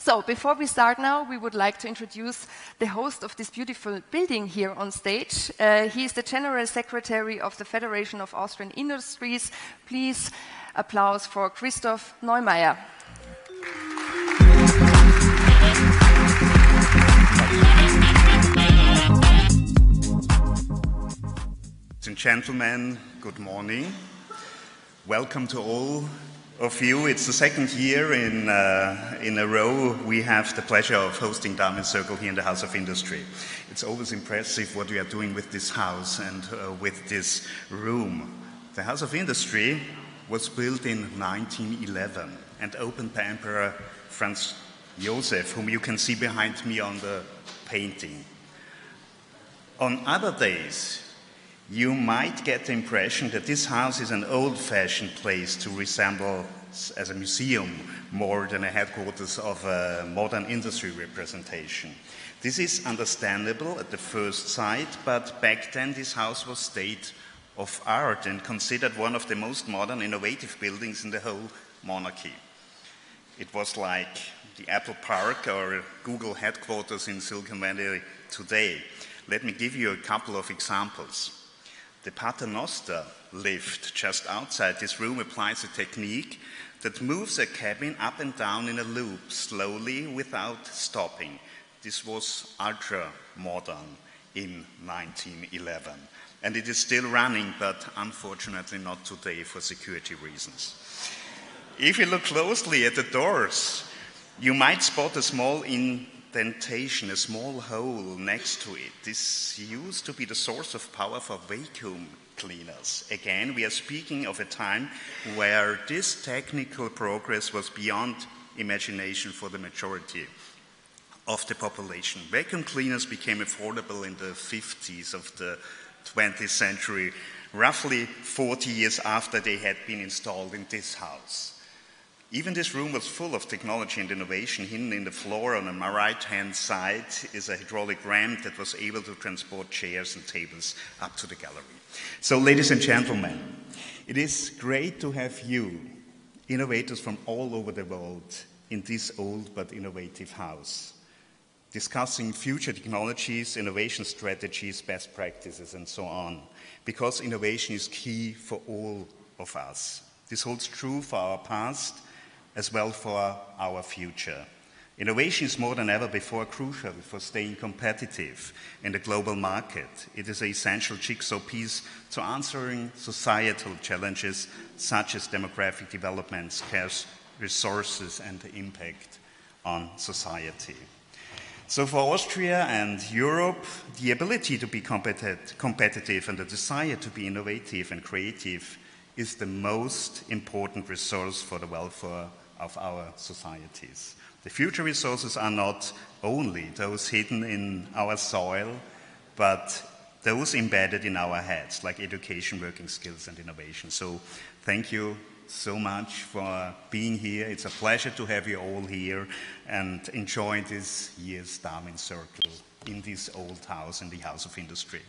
So, before we start now, we would like to introduce the host of this beautiful building here on stage. He is the General Secretary of the Federation of Austrian Industries. Please applause for Christoph Neumayer. Ladies and gentlemen, good morning. Welcome to all of you. It's the second year in a row we have the pleasure of hosting DARWIN'S Circle here in the House of Industry. It's always impressive what we are doing with this house and with this room. The House of Industry was built in 1911 and opened by Emperor Franz Joseph, whom you can see behind me on the painting. On other days, you might get the impression that this house is an old-fashioned place to resemble as a museum more than a headquarters of a modern industry representation. This is understandable at the first sight, but back then this house was state of art and considered one of the most modern, innovative buildings in the whole monarchy. It was like the Apple Park or Google headquarters in Silicon Valley today. Let me give you a couple of examples. The Paternoster lift just outside this room applies a technique that moves a cabin up and down in a loop, slowly, without stopping. This was ultra-modern in 1911. And it is still running, but unfortunately not today for security reasons. If you look closely at the doors, you might spot a small indentation, a small hole next to it. This used to be the source of power for vacuum cleaners. Again, we are speaking of a time where this technical progress was beyond imagination for the majority of the population. Vacuum cleaners became affordable in the 50s of the 20th century, roughly 40 years after they had been installed in this house. Even this room was full of technology and innovation. Hidden in the floor on my right-hand side is a hydraulic ramp that was able to transport chairs and tables up to the gallery. So, ladies and gentlemen, it is great to have you, innovators from all over the world, in this old but innovative house, discussing future technologies, innovation strategies, best practices, and so on, because innovation is key for all of us. This holds true for our past, as well for our future. Innovation is more than ever before crucial for staying competitive in the global market. It is an essential jigsaw piece to answering societal challenges such as demographic development, scarce resources, and the impact on society. So for Austria and Europe, the ability to be competitive and the desire to be innovative and creative is the most important resource for the welfare of our societies. The future resources are not only those hidden in our soil, but those embedded in our heads, like education, working skills, and innovation. So thank you so much for being here. It's a pleasure to have you all here and enjoy this year's DARWIN'S Circle in this old house, in the House of Industry.